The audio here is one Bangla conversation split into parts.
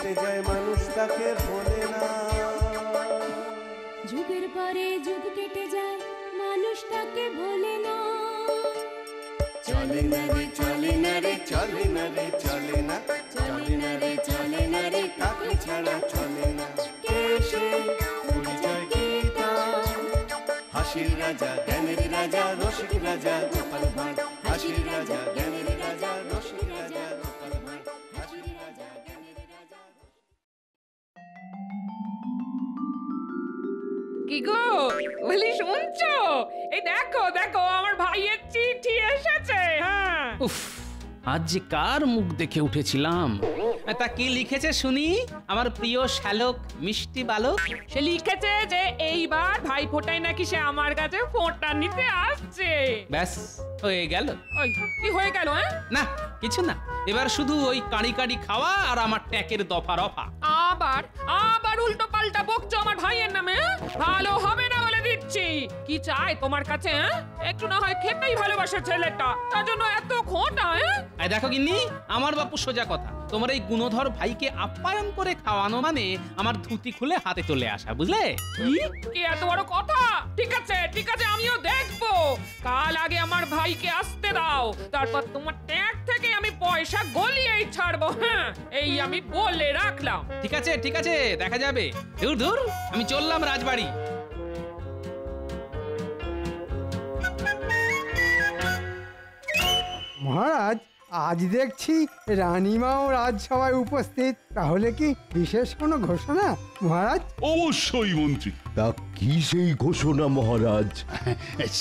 কেটে যায় মানুষ তাকে ভোলে না। যুগের পরে যুগ কেটে যায় মানুষ তাকে ভোলে না। চলে না রে চলে না রে চলে না রে চলে না, চলে না রে চলে না রে কাকে ছাড়া চলে না। কে সে পরিচয় কি তার? হাসির রাজা জ্ঞানের রাজা রসিক রাজা গোপাল ভাঁড়। হাসির রাজা জ্ঞানের রাজা রসিক রাজা গোপাল ভাঁড়। হাসির রাজা জ্ঞানের রাজা। কি গো বলি শুনছো? এই দেখো দেখো আমার ভাইয়ের চিঠি এসেছে। হ্যাঁ উফ, আজ যে কার মুখ দেখে উঠেছিলাম। তা কি লিখেছে শুনি আমার প্রিয় শ্যালক মিষ্টি বালক? সে লিখেছে যে এইবার ভাই ফোঁটায় নাকি সে আমার কাছে ফোঁটা নিতে আসছে। ব্যাস হয়ে গেল। ওই কি হয়ে গেল? হ্যাঁ না কিছু না, এবার শুধু ওই কাঁড়ি কাঁড়ি খাওয়া আর আমার ট্যাকের দফা রফা। আবার আবার উল্টো পাল্টা বকছো আমার ভাইয়ের নামে। ভালো হবে না বলে দিচ্ছি। কি চাই তোমার কাছে? একটু না হয় খেতেই ভালোবাসে ছেলেটা, তার জন্য এত খোঁটা। এই দেখো গিন্নি, আমার বাপু সোজা কথা, তোমার এই গুণধর ভাইকে আপ্যায়ন করে খাওয়ানো মানে আমার ধুতি খুলে হাতে চলে আসা, বুঝলে? কি এত বড় কথা? ঠিক আছে ঠিক আছে, আমিও দেখবো। কাল আগে আমার ভাইকে আসতে দাও, তারপর তোমার ট্যাগ থেকে আমি পয়সা গলিয়েই ছাড়বো। হ্যাঁ এই আমি বলে রাখলাম। ঠিক আছে ঠিক আছে, দেখা যাবে। দূর দূর, আমি চললাম রাজবাড়ি। মহারাজ, আজ দেখছি রানীমাও রাজসভায় উপস্থিত, তাহলে কি বিশেষ কোনো ঘোষণা মহারাজ? অবশ্যই মন্ত্রী। তা কি সেই ঘোষণা মহারাজ?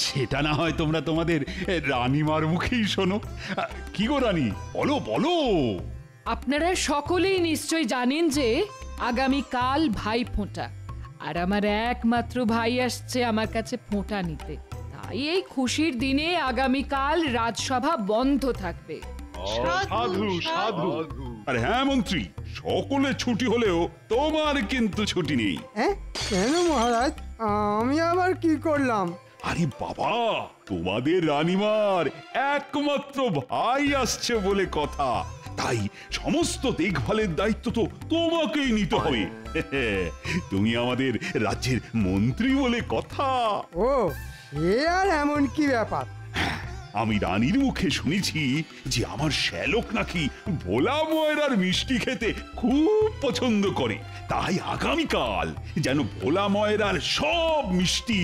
সেটা না হয় তোমরা তোমাদের রানীমার মুখেই শোনো। কি গো রানী, বলো বলো। আপনারা সকলেই নিশ্চয় জানেন যে আগামী কাল ভাই ফোঁটা, আর আমার একমাত্র ভাই আসছে আমার কাছে ফোঁটা নিতে। তাই এই খুশির দিনে আগামীকাল রাজসভা বন্ধ থাকবে। সাধু সাধু। আরে হ্যাঁ মন্ত্রী, সকলে ছুটি হলেও তোমার কিন্তু ছুটি নেই। হ্যাঁ কেন মহারাজ, আমি আবার কি করলাম? আরে বাবা, তোমাদের রানীমার একমাত্র ভাই আসছে বলে কথা, তাই সমস্ত দেখভালের দায়িত্ব তো তোমাকেই নিতে হবে। তুমি আমাদের রাজ্যের মন্ত্রী বলে কথা। ও, এ আর এমন কি ব্যাপার? আমি রানীর মুখে শুনেছি যে আমার শ্যালক নাকি ভোলা ময়রার মিষ্টি খেতে খুব পছন্দ করে, তাই আগামীকাল যেন ভোলা ময়রার সব মিষ্টি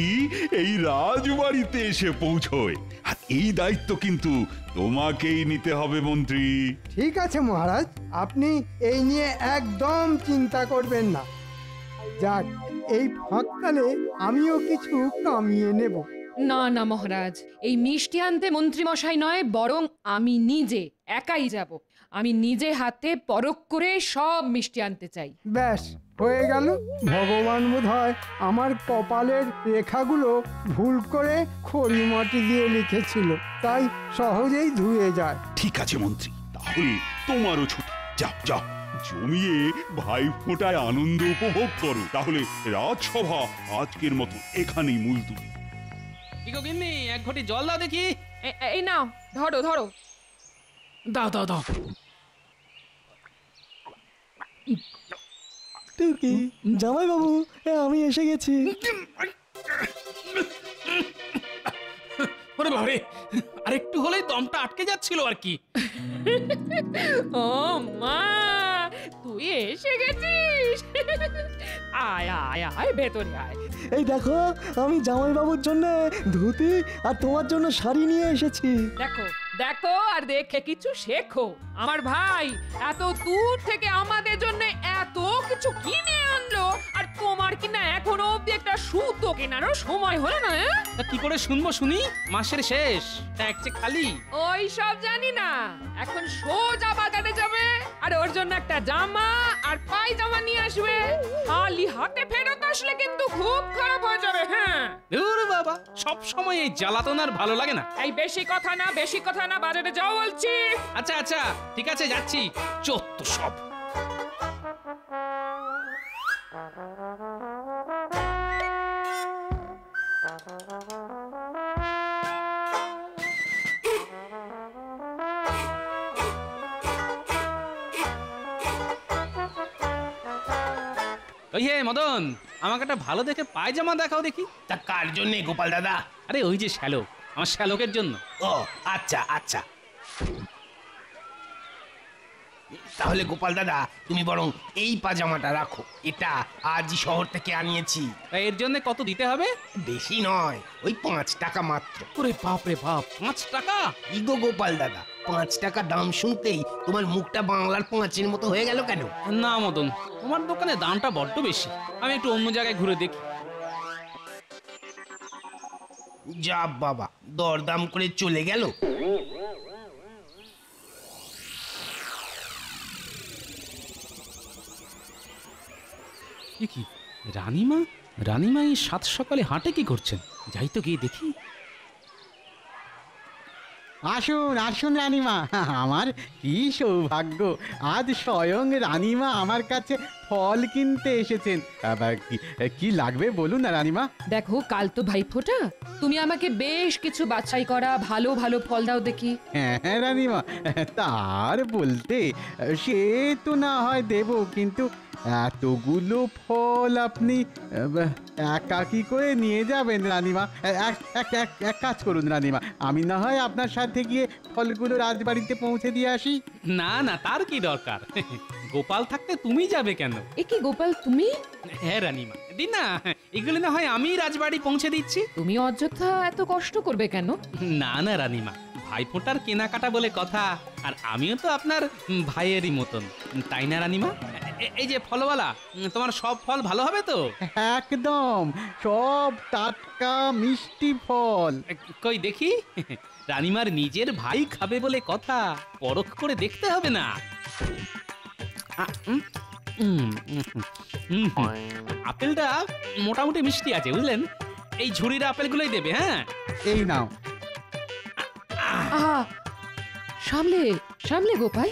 এই রাজবাড়িতে এসে পৌঁছয়, আর এই দায়িত্ব কিন্তু তোমাকেই নিতে হবে মন্ত্রী। ঠিক আছে মহারাজ, আপনি এই নিয়ে একদম চিন্তা করবেন না। যাক, এই ফাঁককালে আমিও কিছু কামিয়ে নেব। না না মহারাজ, এই মিষ্টি আনতে মন্ত্রী মশাই নয়, বরং আমি নিজে একাই যাব। আমি নিজে হাতে পরখ করে সব মিষ্টি আনতে চাই। ব্যাস হয়ে গেল। ভগবান বোধহয় আমার কপালের রেখাগুলো ভুল করে খড়ি মাটি দিয়ে লিখেছিল, তাই সহজেই ধুয়ে যায়। ঠিক আছে মন্ত্রী, তাহলে তোমারও ছুটি। যাও যাও, জমিয়ে ভাই ফোঁটায় আনন্দ উপভোগ করো। তাহলে রাজসভা আজকের মতো এখানেই মুলতুবি। কি গো গিন্নি, এক ঘটি জল দাও দেখি। এই নাও, ধরো ধরো। দাও দাও দাও। জামাই বাবু, আমি এসে গেছি। ওরে বাবারে, আরেকটু হলেই দমটা আটকে যাচ্ছিল আর কি। ও মা, তুই এসে গেছিস? আয় আয় আয়, ভেতরে আয়। এই দেখো, আমি জামাই বাবুর জন্য ধুতি আর তোমার জন্য শাড়ি নিয়ে এসেছি। দেখো দেখো আর দেখে কিছু শেখো। আমার ভাই এত দূর থেকে আমাদের জন্য এত কিছু কিনে আনলো, আর তোমার কিনা এখনো অব্দি একটা সুতো কেনারও সময় হলো না। তা কি করে শুনবো শুনি? মাসের শেষ, ট্যাগ যে খালি। ওই সব জানি না, এখন সোজা বাজারে যাবে আর ওর জন্য একটা জামা আর পায়জামা নিয়ে আসবে। খালি হাতে ফেরত আসলে কিন্তু খুব খারাপ হয়ে যাবে। হ্যাঁ ধুর বাবা, সব সময় এই জ্বালাতন আর ভালো লাগে না। এই বেশি কথা না, বেশি কথা না, বাজারে যাও বলছি। আচ্ছা আচ্ছা ঠিক আছে, যাচ্ছি। চত্ব সব। ওই হে মদন, আমাকে একটা ভালো দেখে পায়জামা দেখাও দেখি। তা কার জন্যে গোপাল দাদা? আরে ওই যে শ্যালক, আমার শ্যালকের জন্য। ও আচ্ছা আচ্ছা, তাহলে গোপাল দাদা তুমি বরং এই পাজামাটা রাখো, এটা আজই শহর থেকে আনিয়েছি। তা এর জন্য কত দিতে হবে? বেশি নয়, ওই 5 টাকা মাত্র। ওরে বাপ রে বাপ, 5 টাকা? ইগো গোপাল দাদা, 5 টাকা দাম শুনতেই তোমার মুখটা বাংলার 5-এর মতো হয়ে গেল কেন? না মদন, তোমার দোকানে দামটা বড্ড বেশি, আমি একটু অন্য জায়গায় ঘুরে দেখি। যা বাবা, দরদাম করে চলে গেল। কি রানীমা, রানীমা এই সাত সকালে হাটে কি করছেন? যাই তো গিয়ে দেখি। আসুন আসুন রানীমা, আমার কি সৌভাগ্য, আজ স্বয়ং রানীমা আমার কাছে ফল কিনতে এসেছেন। আবার কি লাগবে বলুন না রানীমা। দেখো, কাল তো ভাইফোঁটা, তুমি আমাকে বেশ কিছু বাছাই করা ভালো ভালো ফল দাও দেখি। হ্যাঁ হ্যাঁ রানীমা, তার বলতে সে তো না হয় দেব, কিন্তু এতগুলো ফল আপনি একাকি করে নিয়ে যাবেন রানীমা? এক কাজ করুন রানীমা, আমি না হয় আপনার সাথে গিয়ে ফলগুলো রাজবাড়িতে পৌঁছে দিয়ে আসি। না না, তার কি দরকার, গোপাল থাকতে তুমি যাবে কেন? এ কি গোপাল তুমি? হ্যাঁ রানীমা, দিন না, এগুলো না হয় আমি রাজবাড়ি পৌঁছে দিচ্ছি। তুমি অযথা এত কষ্ট করবে কেন? না না রানীমা, ভাইফোঁটার কেনাকাটা বলে কথা, আর আমিও তো আপনার ভাইয়েরই মতন, তাই না রানীমা? এই যে ফলওয়ালা, তোমার সব ফল ভালো হবে তো? একদম, সব টাটকা মিষ্টি ফল। কই দেখি, রানীমার নিজের ভাই খাবে বলে কথা, পরখ করে দেখতে হবে না? আপেলটা মোটামুটি মিষ্টি আছে বুঝলেন, এই ঝুড়ির আপেলগুলোই দেবে। হ্যাঁ এই নাও। আহা, সামলে সামলে গোপাল,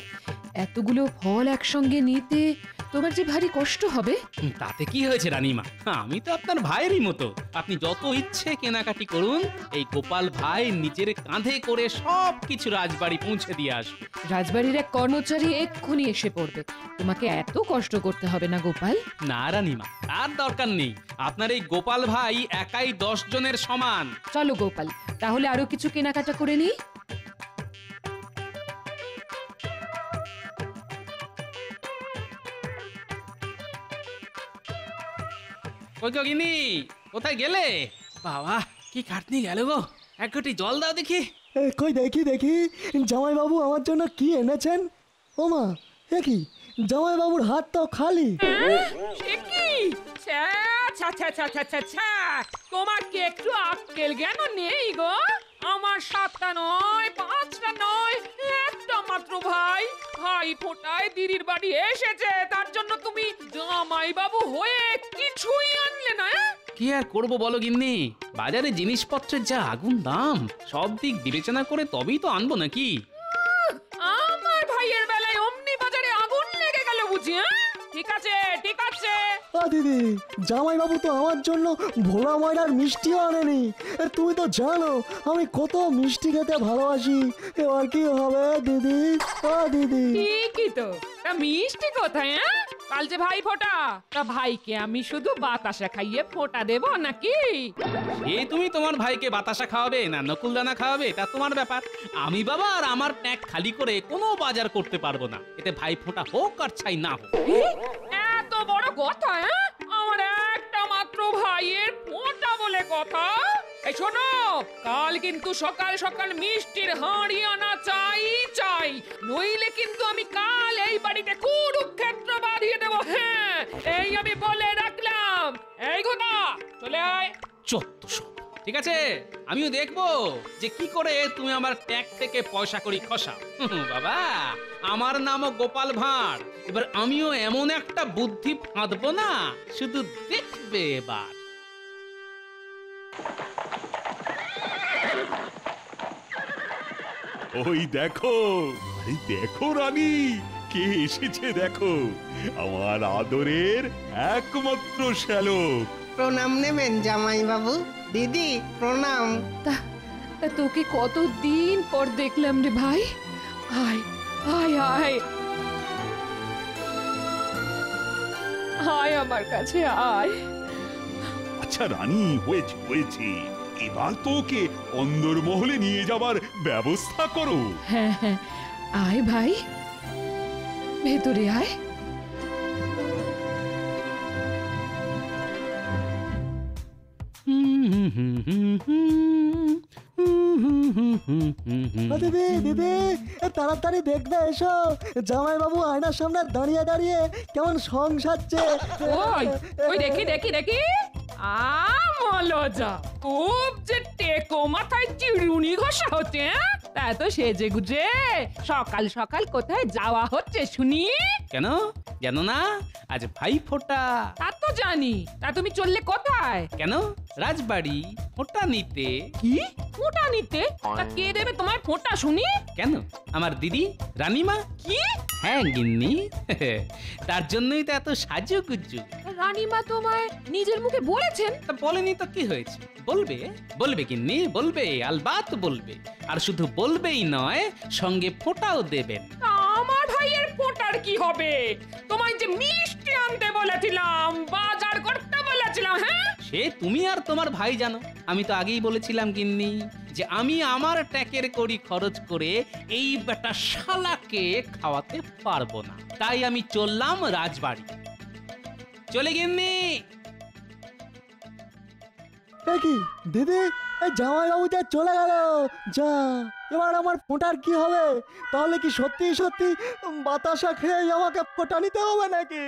এতগুলো ফল একসঙ্গে নিতে তোমার যে ভারী কষ্ট হবে। তাতে কি হয়েছে রানীমা, আমি তো আপনার ভাইয়েরই মতো, আপনি যত ইচ্ছে কেনাকাটি করুন, এই গোপাল ভাই নিজের কাঁধে করে সব কিছু রাজবাড়ি পৌঁছে দিয়ে আসবে। রাজবাড়ির এক কর্মচারী এক্ষুনি এসে পড়বে, তোমাকে এত কষ্ট করতে হবে না গোপাল। না রানীমা, তার দরকার নেই, আপনার এই গোপাল ভাই একাই 10 জনের সমান। চলো গোপাল, তাহলে আরো কিছু কেনাকাটা করে নিই। কই গো গিন্নি, কোথায় গেলে? বাবা কি খাটনি গেল গো, এক ঘটি জল দাও দেখি। কই দেখি দেখি, জামাইবাবু আমার জন্য কি এনেছেন? ও মা, এ কি, জামাইবাবুর হাত তো খালি। সে কি? ছ্যা, ছ্যা, ছ্যা, ছ্যা, ছ্যা, ছ্যা, ছ্যা। তোমার কি একটু আক্কেল জ্ঞান নেই গো? আমার 7টা নয়, 5টা নয়, একটা মাত্র ভাই, ভাই ফোটায় দিদির বাড়ি এসেছে, তার জন্য তুমি জামাই বাবু হয়ে কিছুই আনলে না? কি আর করবো বলো গিন্নি, বাজারে জিনিসপত্রের যা আগুন দাম, সব দিক বিবেচনা করে তবেই তো আনবো নাকি। আমার ভাইয়ের বেলায় অমনি বাজারে আগুন লেগে গেল বুঝি? ঠিক আছে ঠিক আছে। দিদি, জামাইবাবু তো আমার জন্য ভোলা ময়দার মিষ্টিও আনেনি। তুমি তো জানো আমি কত মিষ্টি খেতে ভালোবাসি। এবার কি হবে দিদি? দিদি ঠিকই তো, তা মিষ্টি কোথায়? কাল যে ভাই ফোঁটা, তা ভাইকে আমি শুধু বাতাসা খাইয়ে ফোঁটা দেব নাকি? এই তুমি তোমার ভাইকে বাতাসা খাওয়াবে না নকুলদানা খাওয়াবে, তা তোমার ব্যাপার। আমি বাবা আর আমার প্যাক খালি করে কোনো বাজার করতে পারবো না, এতে ভাই ফোঁটা হোক আর ছাই না হোক। এত বড় কথা? আমার একটা মাত্র ভাইয়ের ফোঁটা বলে কথা? এই শোনো, কাল কিন্তু সকাল সকাল মিষ্টির হাঁড়ি আনা চাই চাই, নইলে কিন্তু আমি কাল এই বাড়িতে কুরুক্ষেত্র বাঁধিয়ে দেবো। হ্যাঁ, এই আমি বলে রাখলাম। এই ঘোড়া চলে আয়। চত্ব সব ঠিক আছে, আমিও দেখবো যে কি করে তুমি আমার ট্যাগ থেকে পয়সা করি খসা। বাবা, আমার নামও গোপাল ভাঁড়, এবার আমিও এমন একটা বুদ্ধি ফাঁদবো না, শুধু দেখবে এবার। ওই দেখো, আরে দেখো রানী, কে এসেছে দেখো, আমার আদরের একমাত্র শ্যালক। প্রণাম নেবেন জামাই বাবু। দিদি প্রণাম। তা তোকে কতদিন পর দেখলাম রে ভাই, আয় আয় আয় আয় আমার কাছে আয়। আচ্ছা রানী, হয়েছে হয়েছে, এবার তো ওকে অন্দরমহলে নিয়ে যাবার ব্যবস্থা করো। হ্যাঁ হ্যাঁ, আয় ভাই, ভেতরে আয়। দিদি দিদি, তাড়াতাড়ি দেখবে এসো, জামাইবাবু আয়নার সামনে দাঁড়িয়ে দাঁড়িয়ে কেমন সং সাজছে। ওই ওই দেখি দেখি দেখি, মলজা, খুব যে টেকো মাথায় চিরুনি ঘষা হচ্ছে। তা তো সেজে গুজে সকাল সকাল কোথায় যাওয়া হচ্ছে শুনি? কেন জানো না, আজ ভাই ফোঁটা। তা তো জানি, তা তুমি চললে কোথায়? কেন, রাজবাড়ি ফোঁটা নিতে। কি ফোঁটা নিতে? তা কে দেবে তোমার ফোঁটা শুনি? কেন, আমার দিদি রানীমা। কি? হ্যাঁ গিন্নি, তার জন্যই তো এত সাজুগুজু। রানীমা তোমায় নিজের মুখে বলেছেন? তা বলেনি তো কি হয়েছে, বলবে বলবে গিন্নি, বলবে, আলবাত বলবে। আর শুধু বলবেই নয়, সঙ্গে ফোঁটাও দেবেন। আমার ভাইয়ের ফোঁটার কি হবে? তোমায় যে মিষ্টি আনতে বলেছিলাম, বাজার করতে বলেছিলাম। হ্যাঁ, সে তুমি আর তোমার ভাই জানো। আমি তো আগেই বলেছিলাম গিন্নি যে আমি আমার ট্যাকের কড়ি খরচ করে এই বেটা শালাকে খাওয়াতে পারবো না, তাই আমি চললাম রাজবাড়ি। চলে গিন্নি। কি দিদি, এই জামাইবাবু যা চলে গেল, যা, এবার আমার ফোঁটার কি হবে? তাহলে কি সত্যি সত্যি বাতাসা খেয়ে আমাকে ফোঁটা নিতে হবে নাকি?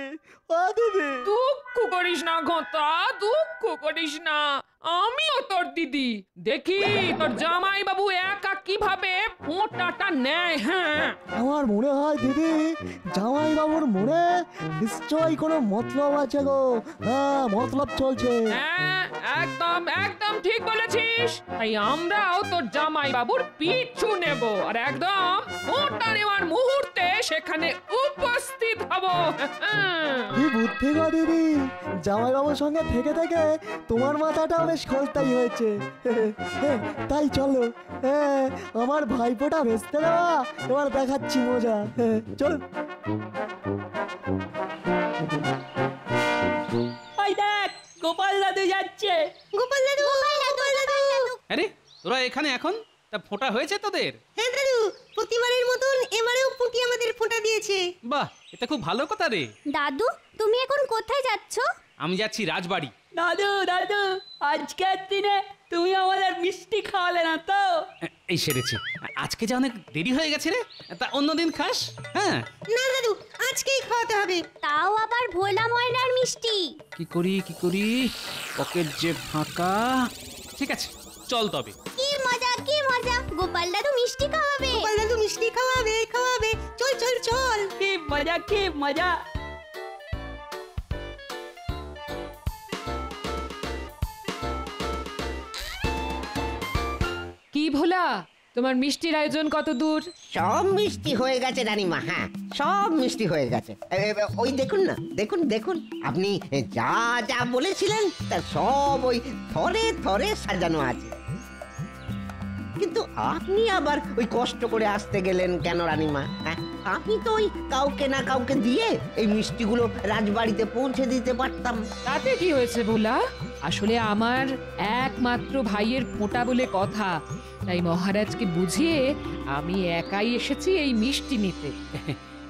ও দিদি, দুঃখ করিস না ঘটা, দুঃখ করিস না, আমিও তোর দিদি। দেখি তোর জামাই বাবু একা কিভাবে ফোঁটাটা নেয়। হ্যাঁ, আমার মনে হয় দিদি, জামাইবাবুর মনে নিশ্চয়ই কোনো মতলব আছে গো। হ্যাঁ, মতলব চলছে। হ্যাঁ, একদম একদম ঠিক বলেছিস। তাই আমরাও তোর জামাই বাবুর পিছু নেব, আর একদম ফোঁটা নেওয়ার মুহূর্তে সেখানে উপস্থিত হব। কি বুদ্ধি গো দিদি, জামাইবাবুর সঙ্গে থেকে থেকে তোমার মাথাটাও বেশ খোলতাই হয়েছে। তাই চলো, হ্যাঁ, আমার ভাইপোটা ভেস্তে দেওয়া, এবার দেখাচ্ছি মজা। চল। ওই দেখ, গোপাল দাদু যাচ্ছে। গোপাল দাদু, গোপাল দাদু। আরে তোরা এখানে এখন? তা ফোঁটা হয়েছে তোদের? হ্যাঁ দাদু, প্রতিবারের মতন এবারেও পুঁটি আমাদের ফোঁটা দিয়েছে। বাহ, এটা খুব ভালো কথা রে। দাদু, তুমি এখন কোথায় যাচ্ছ? আমি যাচ্ছি রাজবাড়ি। দাদু দাদু, আজকের দিনে তুমি আমাদের মিষ্টি খাওয়ালে না তো? এই সেরেছে, আজকে যা অনেক দেরি হয়ে গেছে রে, তা অন্যদিন খাস। হ্যাঁ না দাদু, আজকেই খাওয়াতে হবে। তাও আবার ভোলা ময়নার মিষ্টি। কি করি, পকেট যে ফাঁকা। ঠিক আছে, চল তবে। কি মজা, কি মজা, গোপাল দাদু মিষ্টি খাওয়াবে। গোপাল দাদু মিষ্টি খাওয়াবে, খাওয়াবে। চল চল চল। কি মজা, কি মজা। কি ভোলা, তোমার মিষ্টির আয়োজন কত দূর? সব মিষ্টি হয়ে গেছে রানীমা। হ্যাঁ, সব মিষ্টি হয়ে গেছে। ওই দেখুন না, দেখুন দেখুন, আপনি যা যা বলেছিলেন তার সব ওই থরে থরে সাজানো আছে। কিন্তু আপনি আবার ওই কষ্ট করে আসতে গেলেন কেন রানীমা? হ্যাঁ, আপনি তো ওই কাউকে না কাউকে দিয়ে এই মিষ্টিগুলো রাজবাড়িতে পৌঁছে দিতে পারতাম। তাতে কি হয়েছে ভোলা? আসলে আমার একমাত্র ভাইয়ের ফোঁটা বলে কথা, তাই মহারাজকে বুঝিয়ে আমি একাই এসেছি এই মিষ্টি নিতে।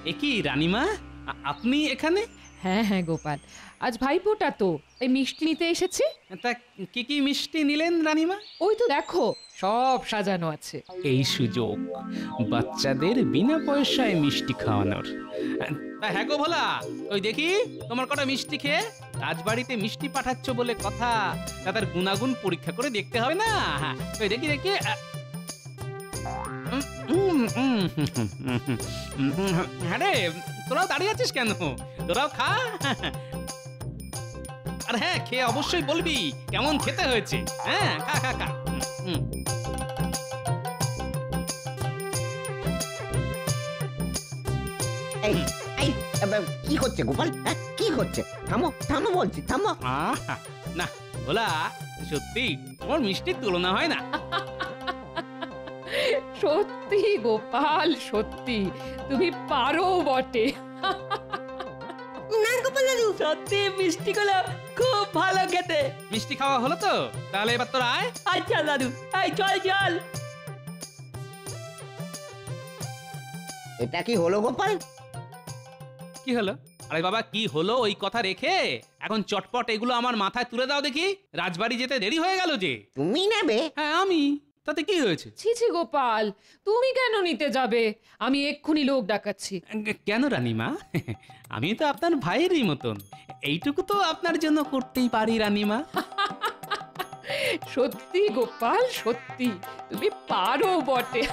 এ কি রানীমা, আপনি এখানে? হ্যাঁ হ্যাঁ গোপাল, আজ ভাইফোঁটা তো, এই মিষ্টি নিতে এসেছি। তা কি কি মিষ্টি নিলেন রানীমা? ওই তো দেখো, সব সাজানো আছে। এই সুযোগ বাচ্চাদের বিনা পয়সায় মিষ্টি খাওয়ানোর। তা হ্যাঁ গো ভোলা, ওই দেখি তোমার কটা মিষ্টি খেয়ে রাজবাড়িতে মিষ্টি পাঠাচ্ছ বলে কথা, তা তার গুণাগুণ পরীক্ষা করে দেখতে হবে না? ওই দেখি দেখি। হ্যাঁ রে, তোরাও দাঁড়িয়ে আছিস কেন? তোরাও খা। আর হ্যাঁ, খেয়ে অবশ্যই বলবি কেমন খেতে হয়েছে। হ্যাঁ, খা খা খা। কি হচ্ছে গোপাল? কি হচ্ছে? থামো থামো বলছি, থামো। না ভোলা, সত্যি তোমার মিষ্টির তুলনা হয় না। সত্যি গোপাল, সত্যি তুমি পারো বটে। না গোপাল দাদু, সত্যি মিষ্টিগুলো খুব ভালো খেতে। মিষ্টি খাওয়া হলো তো? তাহলে এবার তোরা আয়। আচ্ছা দাদু, এই চল চল। এটা কি হলো গোপাল? কি হলো? আরে বাবা, কি হলো ওই কথা রেখে এখন চটপট এগুলো আমার মাথায় তুলে দাও দেখি। রাজবাড়ি যেতে দেরি হয়ে গেল যে। তুমি নেবে? হ্যাঁ আমি। তাতে কি হয়েছে? ছি ছি গোপাল, তুমি কেন নিতে যাবে? আমি এক্ষুনি লোক ডাকাচ্ছি। কেন রানীমা? আমি তো আপনার ভাইয়েরই মতন, এইটুকু তো আপনার জন্য করতেই পারি রানীমা। সত্যি গোপাল, সত্যি তুমি পারো বটে।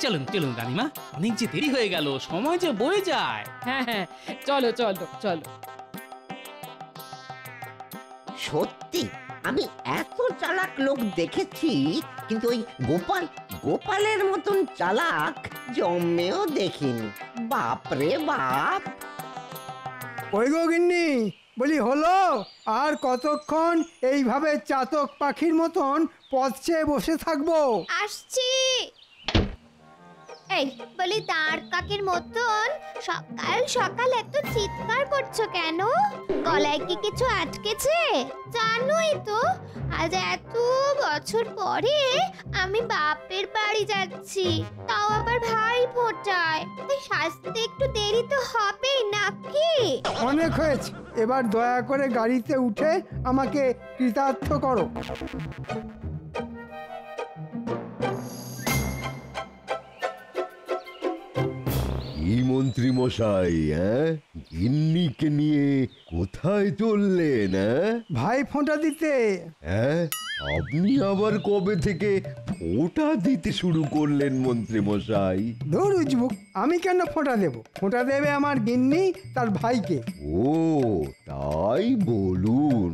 চলুন চলুন রানীমা, অনেক যে দেরি হয়ে গেল, সময় যে বয়ে যায়। হ্যাঁ হ্যাঁ, চলো চলো চলো। সত্যি আমি এত চালাক লোক দেখেছি, কিন্তু ওই গোপালের মতন চালাক জন্মেও দেখিনি। বাপরে বাপ। ওই গো গিন্নি, বলি হলো? আর কতক্ষণ এইভাবে চাতক পাখির মতন পথ চেয়ে বসে থাকবো? আসছি। এই বলি, দাঁড় কাকের মতন সকাল সকাল এত চিৎকার করছো কেন? গলায় কি কিছু আটকেছে? জানোই তো আজ এত বছর পরে আমি বাপের বাড়ি যাচ্ছি, তাও আবার ভাই ফোটায়। তাই সাজতে একটু দেরি তো হবেই নাকি? অনেক হয়েছে, এবার দয়া করে গাড়িতে উঠে আমাকে কৃতার্থ করো। এই মন্ত্রী মশাই, গিন্নিকে নিয়ে কোথায় চললেন? ভাই ফোঁটা দিতে। হ্যাঁ, আপনি আবার কবে থেকে ফোঁটা দিতে শুরু করলেন মন্ত্রী মশাই? ধুর উজবুক, আমি কেন ফোঁটা দেব? ফোঁটা দেবে আমার গিন্নি তার ভাইকে। ও তাই বলুন,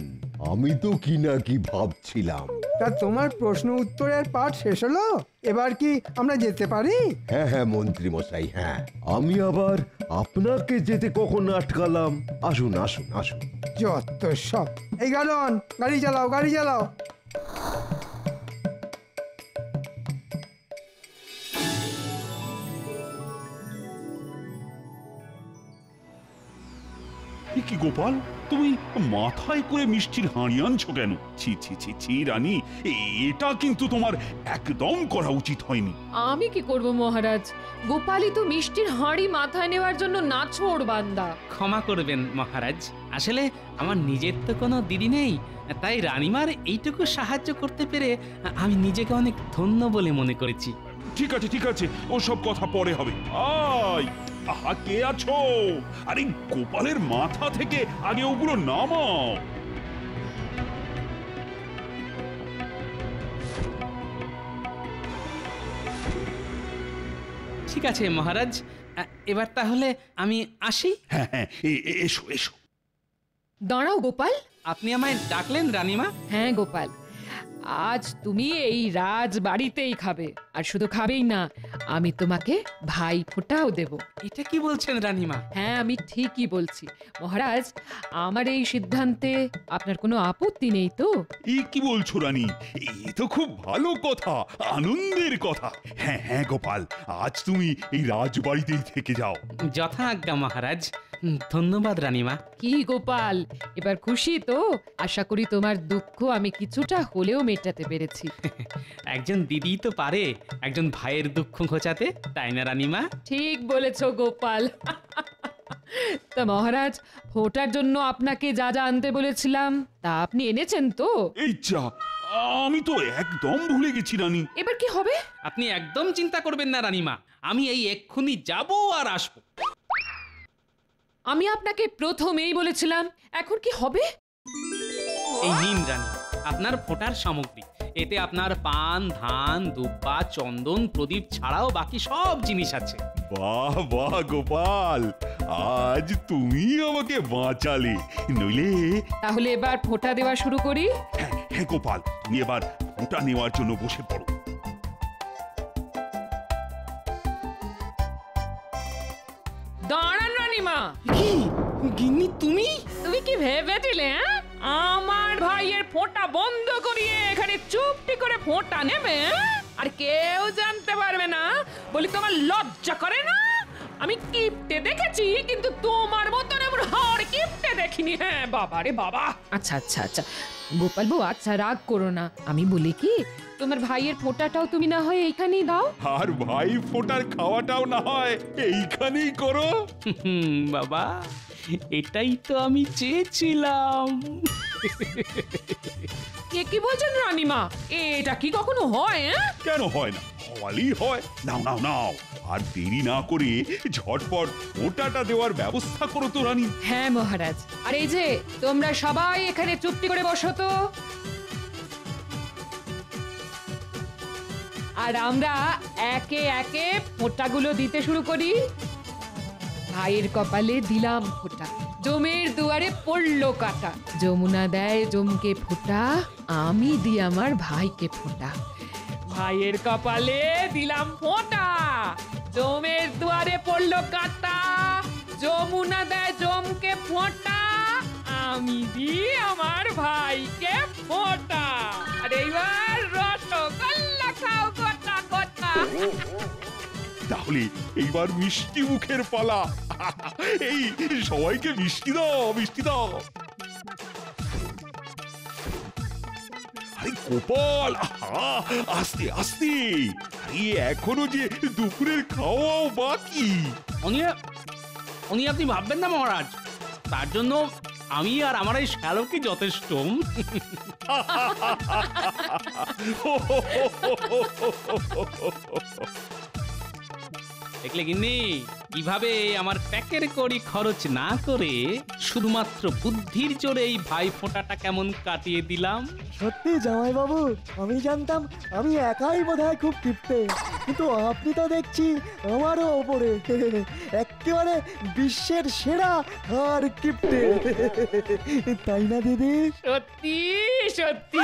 আমি তো কি না কি ভাবছিলাম। তা তোমার প্রশ্ন উত্তরের পাঠ শেষ হলো? এবার কি আমরা যেতে পারি? হ্যাঁ হ্যাঁ মন্ত্রী মশাই, হ্যাঁ। আমি আবার আপনাকে যেতে কখন আটকালাম? আসুন আসুন আসুন। যত সব। এই গালন, গাড়ি চালাও গাড়ি চালাও। কি গোপাল, তুমি মাথায় করে মিষ্টির হাঁড়ি আনছো কেন? ছি ছি ছি ছি রানী, এটা কিন্তু তোমার একদম করা উচিত হয়নি। আমি কি করব মহারাজ? গোপালই তো মিষ্টির হাঁড়ি মাথায় নেওয়ার জন্য নাছোড় বান্দা। ক্ষমা করবেন মহারাজ, আসলে আমার নিজের তো কোনো দিদি নেই, তাই রানীমার এইটুকু সাহায্য করতে পেরে আমি নিজেকে অনেক ধন্য বলে মনে করেছি। ঠিক আছে ঠিক আছে, ওসব কথা পরে হবে। আয়, আহা কে আছো? আরে গোপালের মাথা থেকে আগে ওগুলো নামাও। ঠিক আছে মহারাজ, এবার তাহলে আমি আসি। হ্যাঁ হ্যাঁ, এসো এসো। দাঁড়াও গোপাল। আপনি আমায় ডাকলেন রানীমা? হ্যাঁ গোপাল, আজ তুমি এই রাজবাড়িতেই খাবে, আর শুধু খাবেই না, আমি তোমাকে ভাই ফোঁটাও দেব। এটা কি বলছেন রানীমা? হ্যাঁ আমি ঠিকই বলছি মহারাজ। আমার এই সিদ্ধান্তে আপনার কোনো আপত্তি নেই তো? কি বলছো রানী? এ তো খুব ভালো কথা, আনন্দের কথা। হ্যাঁ হ্যাঁ গোপাল, আজ তুমি এই রাজবাড়িতেই থেকে যাও। যথা আজ্ঞা মহারাজ। ধন্যবাদ রানীমা। কি গোপাল, এবার খুশি তো? আশা করি তোমার দুঃখ আমি কিছুটা হলেও মেটাতে পেরেছি। একজন দিদি তো পারে একজন ভাইয়ের দুঃখ ঘোচাতে, তাই না রানীমা? ঠিক বলেছো গোপাল। তা মহারাজ, ফোঁটার জন্য আপনাকে যা যা আনতে বলেছিলাম তা আপনি এনেছেন তো? এই যা, আমি তো একদম ভুলে গেছি রানী। এবার কি হবে? আপনি একদম চিন্তা করবেন না রানীমা, আমি এই এক্ষুনি যাব আর আসবো। আমি আপনাকে প্রথমেই বলেছিলাম, এখন কি হবে? এই নিন রানী, আপনার ফোঁটার সামগ্রী। এতে আপনার পান, ধান, দুব্বা, চন্দন, প্রদীপ ছাড়াও বাকি সব জিনিস আছে। বাহ বাহ গোপাল, আজ তুমি আমাকে বাঁচালে, নইলে। তাহলে এবার ফোঁটা দেওয়া শুরু করি। হ্যাঁ হ্যাঁ গোপাল, তুমি এবার ফোঁটা নেওয়ার জন্য বসে পড়ো। দাঁড়ান রানীমা। গিন্নি তুমি? তুমি কি ভেবেছিলে আমার ভাইয়ের ফোঁটা বন্ধ করিয়ে এখানে চুপটি করে ফোঁটা নেবে? আর কেউ জানতে পারবে না। বলি তোমার লজ্জা করে না? আমি কিপটে দেখেছি, কিন্তু তোমার মতন এমন হাড় কিপটে দেখিনি। হ্যাঁ বাবা রে বাবা। আচ্ছা আচ্ছা আচ্ছা গোপাল বাবু, আচ্ছা রাগ করো না। আমি বলি কি, তোমার ভাইয়ের ফোঁটাটাও তুমি না হয় এইখানেই দাও। আর ভাই ফোটার খাওয়াটাও না হয় এইখানেই করো। বাবা, এটাই তো আমি চেয়েছিলাম। কে কি বলছেন রানীমা? এটা কি কখনো হয়? কেন হয় না? হওয়ালেই হয়। নাও নাও নাও, আর দেরি না করে ঝটপট ওটাটা দেওয়ার ব্যবস্থা করো তো রানী। হ্যাঁ মহারাজ। আর এই যে তোমরা সবাই এখানে চুপটি করে বসো তো। আর আমরা একে একে ফোঁটাগুলো দিতে শুরু করি। ভাইয়ের কপালে দিলাম ফোঁটা, জমের দুয়ারে পড়লো কাটা। যমুনা দেয় জমকে ফোঁটা, আমি দিই আমার ভাইকে ফোঁটা। ভাইয়ের কপালে দিলাম ফোঁটা, জমের দুয়ারে পড়লো কাটা। যমুনা দেয় জমকে ফোঁটা, আমি দিই আমার ভাইকে ফোঁটা। আর এইবার রসগোল্লা খাও গোটা গোটা। তাহলে এইবার মিষ্টি মুখের পালা। এই সবাইকে মিষ্টি দাও, মিষ্টি দাও। আরে গোপাল, আস্তে আস্তে, আরে এখনো যে দুপুরের খাওয়াও বাকি। উনি আপনি ভাববেন না মহারাজ, তার জন্য আমি আর আমার এই শ্যালকই যথেষ্ট। দেখলে গিন্নি, কিভাবে আমার প্যাকের কড়ি খরচ না করে শুধুমাত্র বুদ্ধির জোরে এই ভাই ফোঁটাটা কেমন কাটিয়ে দিলাম। সত্যি জামাই বাবু, আমি জানতাম আমি একাই বোধহয় খুব কিপটে, কিন্তু আপনি তো দেখছি আমারও ওপরে। একেবারে বিশ্বের সেরা আর কিপটে, তাই না দিদি? সত্যি সত্যি।